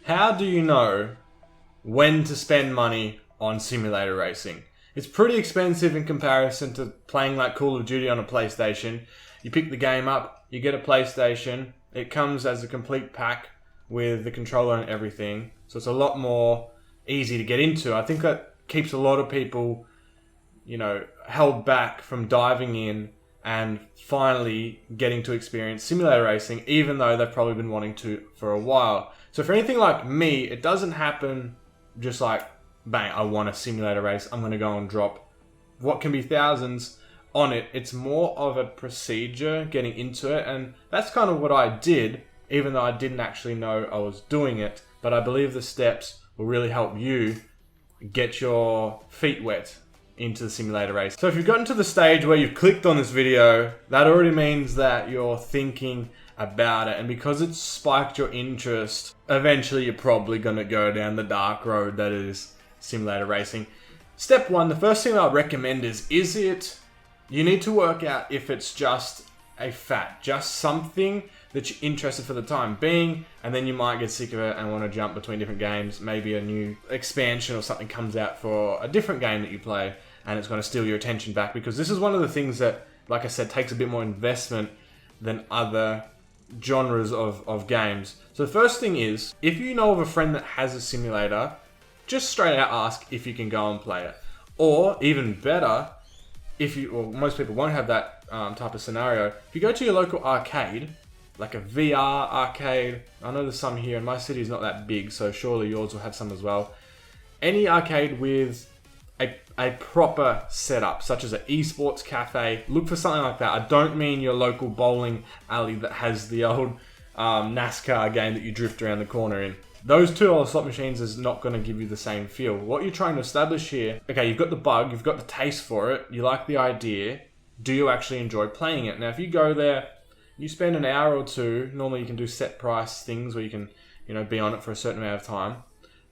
How do you know when to spend money on simulator racing? It's pretty expensive in comparison to playing like Call of Duty on a PlayStation. You pick the game up, you get a PlayStation, it comes as a complete pack with the controller and everything. So it's a lot more easy to get into. I think that keeps a lot of people, held back from diving in and finally getting to experience simulator racing, even though they've probably been wanting to for a while. So for anything like me, it doesn't happen just like, bang, I want a simulator race, I'm going to go and drop what can be thousands on it. It's more of a procedure getting into it, and that's kind of what I did, even though I didn't actually know I was doing it. But I believe the steps will really help you get your feet wet into the simulator race. So if you've gotten to the stage where you've clicked on this video, that already means that you're thinking about it, and because it's spiked your interest, eventually you're probably going to go down the dark road that is simulator racing. Step one, the first thing I'd recommend is you need to work out if it's just a fad, just something that you're interested for the time being, and then you might get sick of it and want to jump between different games. Maybe a new expansion or something comes out for a different game that you play, and it's going to steal your attention back, because this is one of the things that, like I said, takes a bit more investment than other genres of games. So the first thing is, if you know of a friend that has a simulator, just straight out ask if you can go and play it. Or even better, most people won't have that type of scenario. If you go to your local arcade, like a VR arcade, I know there's some here, and my city is not that big, so surely yours will have some as well. Any arcade with a proper setup, such as an esports cafe, look for something like that. I don't mean your local bowling alley that has the old NASCAR game that you drift around the corner in. Those $2 slot machines is not going to give you the same feel. What you're trying to establish here, okay, you've got the bug, you've got the taste for it, you like the idea, do you actually enjoy playing it? Now, if you go there, you spend an hour or two, normally you can do set price things where you can, be on it for a certain amount of time,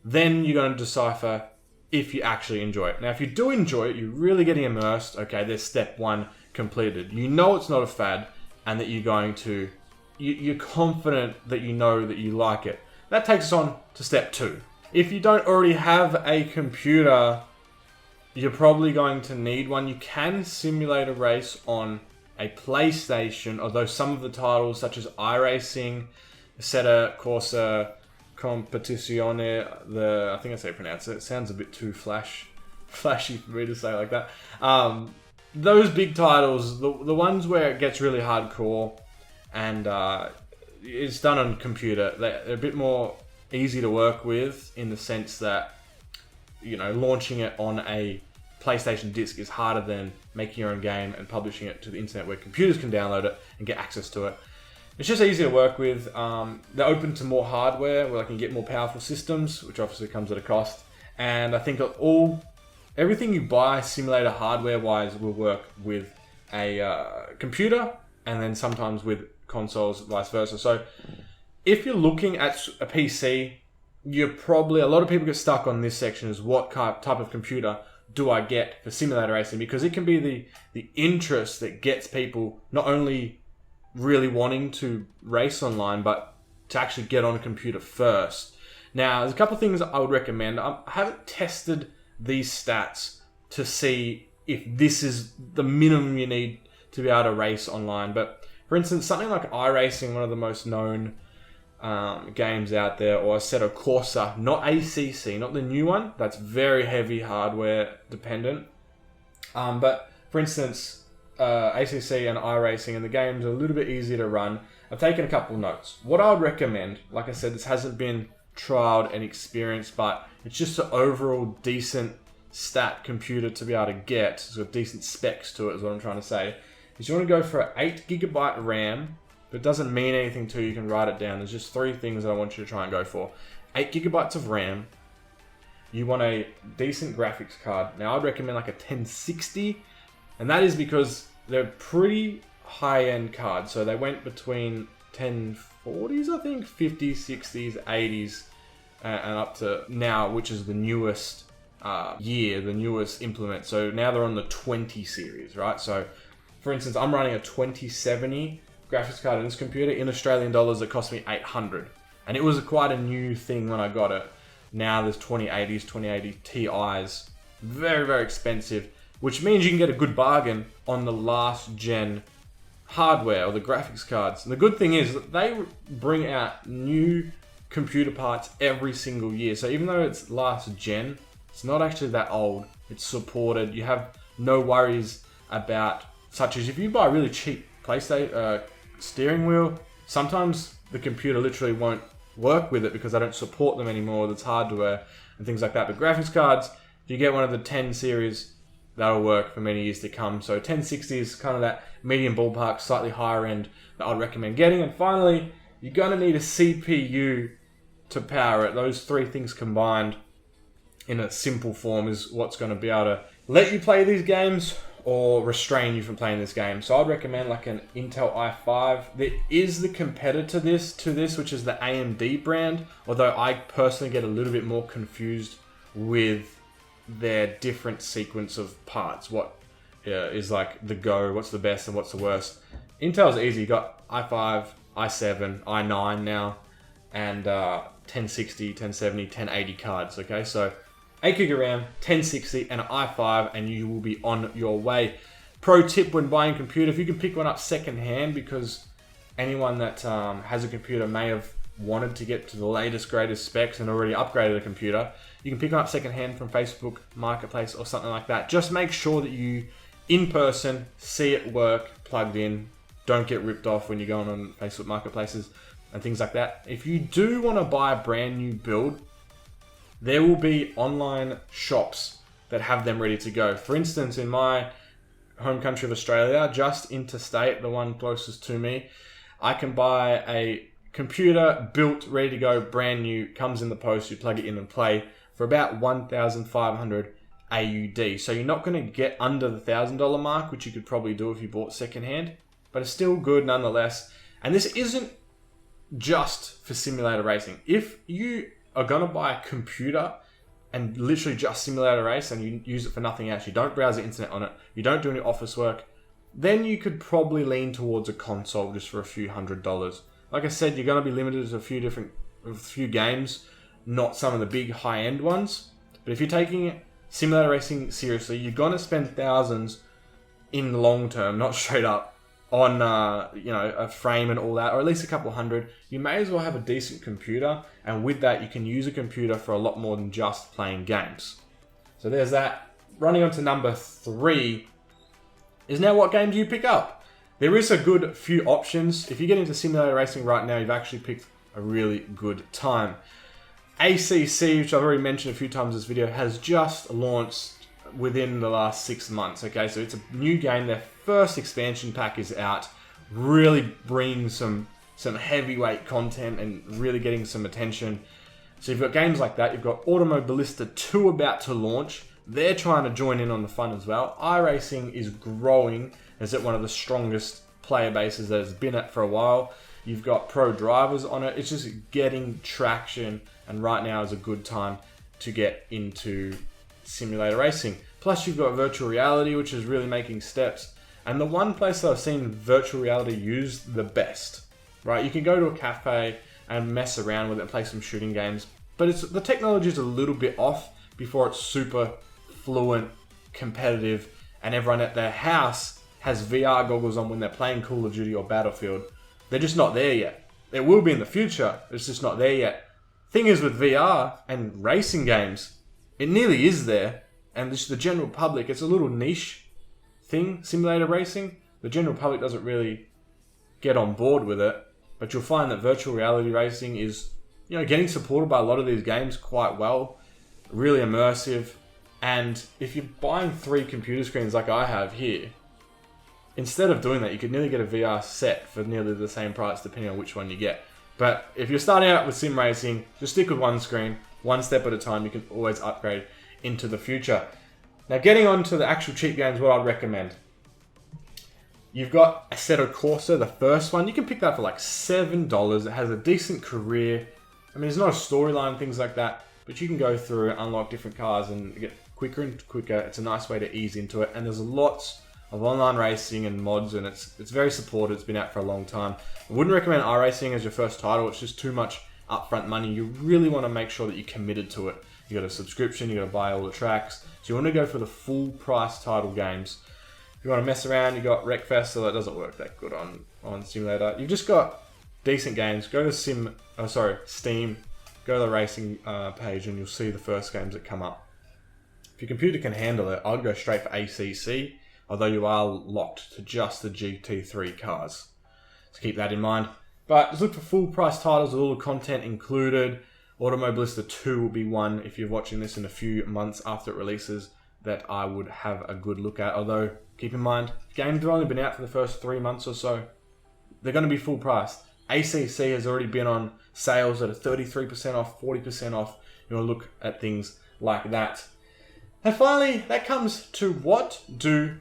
then you're going to decipher if you actually enjoy it. Now, if you do enjoy it, you're really getting immersed, okay, there's step one completed. You know it's not a fad, and that you're confident that you know that you like it. That takes us on to step two. If you don't already have a computer, you're probably going to need one. You can simulate a race on a PlayStation, although some of the titles such as iRacing, Assetto Corsa Competizione, I think that's how you pronounce it. It sounds a bit too flashy for me to say like that. Those big titles, the ones where it gets really hardcore and it's done on computer, they're a bit more easy to work with, in the sense that, launching it on a PlayStation disc is harder than making your own game and publishing it to the internet where computers can download it and get access to it. It's just easy to work with. They're open to more hardware where I can get more powerful systems, which obviously comes at a cost. And I think everything you buy simulator hardware wise will work with a computer, and then sometimes with consoles, vice versa. So if you're looking at a PC, a lot of people get stuck on this section, is what type of computer do I get for simulator racing? Because it can be the interest that gets people not only really wanting to race online, but to actually get on a computer first. Now, there's a couple of things I would recommend. I haven't tested these stats to see if this is the minimum you need to be able to race online, but for instance, something like iRacing, one of the most known games out there, or Assetto Corsa, not ACC, not the new one. That's very heavy hardware dependent. But for instance, ACC and iRacing, and the games are a little bit easier to run. I've taken a couple notes. What I would recommend, like I said, this hasn't been trialed and experienced, but it's just an overall decent stat computer to be able to get. It's got decent specs to it, is what I'm trying to say. Is you want to go for an 8GB RAM, but it doesn't mean anything to you. You can write it down. There's just three things that I want you to try and go for. 8GB of RAM. You want a decent graphics card. Now, I'd recommend like a 1060, and that is because they're pretty high-end cards. So they went between 1040s, I think, 50s, 60s, 80s, and up to now, which is the newest the newest implement. So now they're on the 20 series, right? So for instance, I'm running a 2070 graphics card in this computer. In Australian dollars, it cost me $800. And it was quite a new thing when I got it. Now there's 2080s, 2080 Ti's. Very, very expensive. Which means you can get a good bargain on the last gen hardware or the graphics cards. And the good thing is that they bring out new computer parts every single year. So even though it's last gen, it's not actually that old. It's supported. You have no worries about, such as if you buy a really cheap PlayStation steering wheel, sometimes the computer literally won't work with it because they don't support them anymore. That's hardware and things like that. But graphics cards, if you get one of the 10 series, that'll work for many years to come. So 1060 is kind of that medium ballpark, slightly higher end that I'd recommend getting. And finally, you're going to need a CPU to power it. Those three things combined in a simple form is what's going to be able to let you play these games or restrain you from playing this game. So I'd recommend like an Intel i5. There is the competitor to this, which is the AMD brand, although I personally get a little bit more confused with their different sequence of parts. What is like the go, what's the best and what's the worst. Intel's easy. You got i5, i7, i9 now, and 1060, 1070, 1080 cards. Okay, so 8GB of RAM, 1060, and an i5, and you will be on your way. Pro tip when buying a computer, if you can pick one up secondhand, because anyone that has a computer may have wanted to get to the latest, greatest specs and already upgraded a computer, you can pick one up secondhand from Facebook Marketplace or something like that. Just make sure that you, in person, see it work, plugged in. Don't get ripped off when you're going on Facebook Marketplaces and things like that. If you do want to buy a brand new build, there will be online shops that have them ready to go. For instance, in my home country of Australia, just interstate, the one closest to me, I can buy a computer built, ready to go, brand new, comes in the post, you plug it in and play for about 1,500 AUD. So you're not going to get under the $1,000 mark, which you could probably do if you bought secondhand, but it's still good nonetheless. And this isn't just for simulator racing. If you are going to buy a computer and literally just simulator race and you use it for nothing else, you don't browse the internet on it, you don't do any office work, then you could probably lean towards a console just for a few $100s. Like I said, you're going to be limited to a few games, not some of the big high-end ones. But if you're taking simulator racing seriously, you're going to spend thousands in the long term, not straight up, on a frame and all that, or at least a couple hundred. You may as well have a decent computer, and with that you can use a computer for a lot more than just playing games. So there's that. Running on to number 3 is now, what game do you pick up? There is a good few options. If you get into simulator racing right now, you've actually picked a really good time. ACC, which I've already mentioned a few times in this video, has just launched within the last 6 months. Okay, so it's a new game. Their first expansion pack is out, really bringing some heavyweight content and really getting some attention. So you've got games like that. You've got Automobilista 2 about to launch. They're trying to join in on the fun as well. iRacing is growing as it one of the strongest player bases that has been at for a while. You've got pro drivers on it. It's just getting traction, and right now is a good time to get into simulator racing. Plus you've got virtual reality, which is really making steps. And the one place that I've seen virtual reality used the best, right? You can go to a cafe and mess around with it and play some shooting games, but the technology is a little bit off before it's super fluent, competitive, and everyone at their house has VR goggles on when they're playing Call of Duty or Battlefield. They're just not there yet. It will be in the future, it's just not there yet. Thing is, with VR and racing games, it nearly is there, and the general public, it's a little niche thing, simulator racing. The general public doesn't really get on board with it, but you'll find that virtual reality racing is, getting supported by a lot of these games quite well, really immersive. And if you're buying 3 computer screens like I have here, instead of doing that, you could nearly get a VR set for nearly the same price, depending on which one you get. But if you're starting out with sim racing, just stick with one screen, one step at a time. You can always upgrade into the future. Now, getting on to the actual cheap games, what I'd recommend. You've got Assetto Corsa, the first one. You can pick that for like $7. It has a decent career. I mean, there's not a storyline, things like that, but you can go through and unlock different cars and get quicker and quicker. It's a nice way to ease into it, and there's lots of online racing and mods, and it's very supported. It's been out for a long time. I wouldn't recommend iRacing as your first title. It's just too much upfront money. You really want to make sure that you're committed to it. You got a subscription, you got to buy all the tracks. So you want to go for the full price title games. If you want to mess around, you got Wreckfest, so that doesn't work that good on Simulator. You've just got decent games. Go to Steam, go to the racing page and you'll see the first games that come up. If your computer can handle it, I'd go straight for ACC, although you are locked to just the GT3 cars. So keep that in mind. But just look for full price titles with all the content included. Automobilista 2 will be one, if you're watching this in a few months after it releases, that I would have a good look at. Although, keep in mind, games have only been out for the first 3 months or so. They're going to be full price. ACC has already been on sales that are 33% off, 40% off. You want to look at things like that. And finally, that comes to what do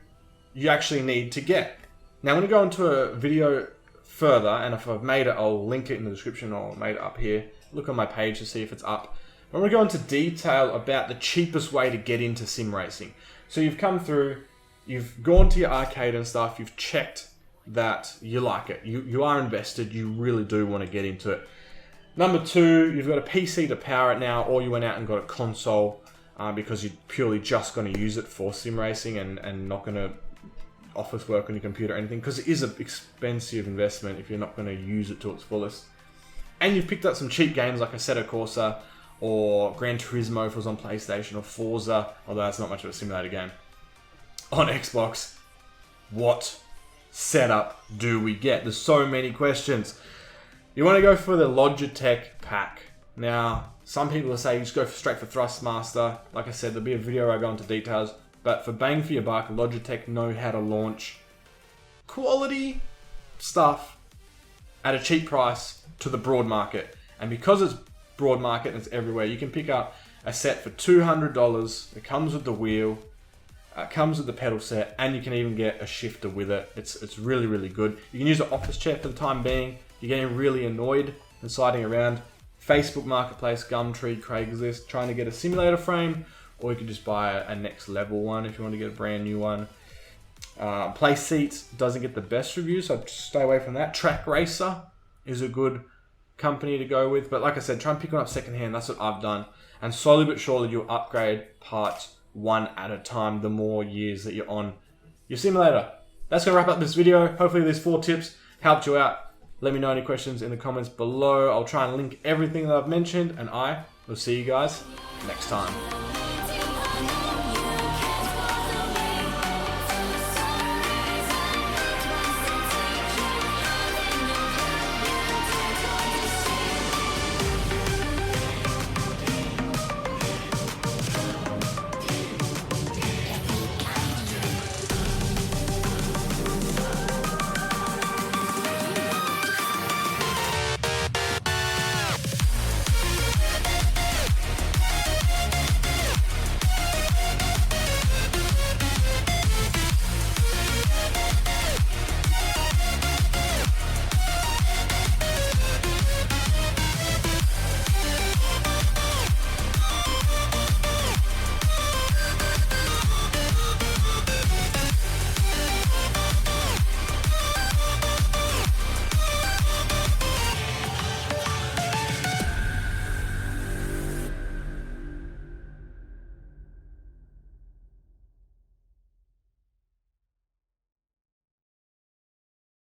you actually need to get. Now, I'm going to go into a video further, and if I've made it, I'll link it in the description, or I'll made it up here. Look on my page to see if it's up. I'm going to go into detail about the cheapest way to get into sim racing. So you've come through, you've gone to your arcade and stuff, you've checked that you like it. You are invested, you really do want to get into it. Number 2, you've got a PC to power it now, or you went out and got a console because you're purely just going to use it for sim racing and not going to office work on your computer or anything, because it is an expensive investment if you're not going to use it to its fullest. And you've picked up some cheap games like Assetto Corsa or Gran Turismo if it was on PlayStation, or Forza, although that's not much of a simulator game, on Xbox. What setup do we get? There's so many questions. You want to go for the Logitech pack. Now, some people will say you just go straight for Thrustmaster. Like I said, there'll be a video where I go into details. But for bang for your buck, Logitech know how to launch quality stuff at a cheap price to the broad market. And because it's broad market and it's everywhere, you can pick up a set for $200. It comes with the wheel, comes with the pedal set, and you can even get a shifter with it. It's really, really good. You can use an office chair for the time being. You're getting really annoyed and sliding around. Facebook Marketplace, Gumtree, Craigslist, trying to get a simulator frame, or you could just buy a next level one if you want to get a brand new one. Play Seats doesn't get the best reviews, so stay away from that. Trakracer is a good company to go with, but like I said, try and pick one up secondhand. That's what I've done, and slowly but surely you'll upgrade parts one at a time the more years that you're on your simulator. That's going to wrap up this video. Hopefully these 4 tips helped you out. Let me know any questions in the comments below. I'll try and link everything that I've mentioned, and I will see you guys next time.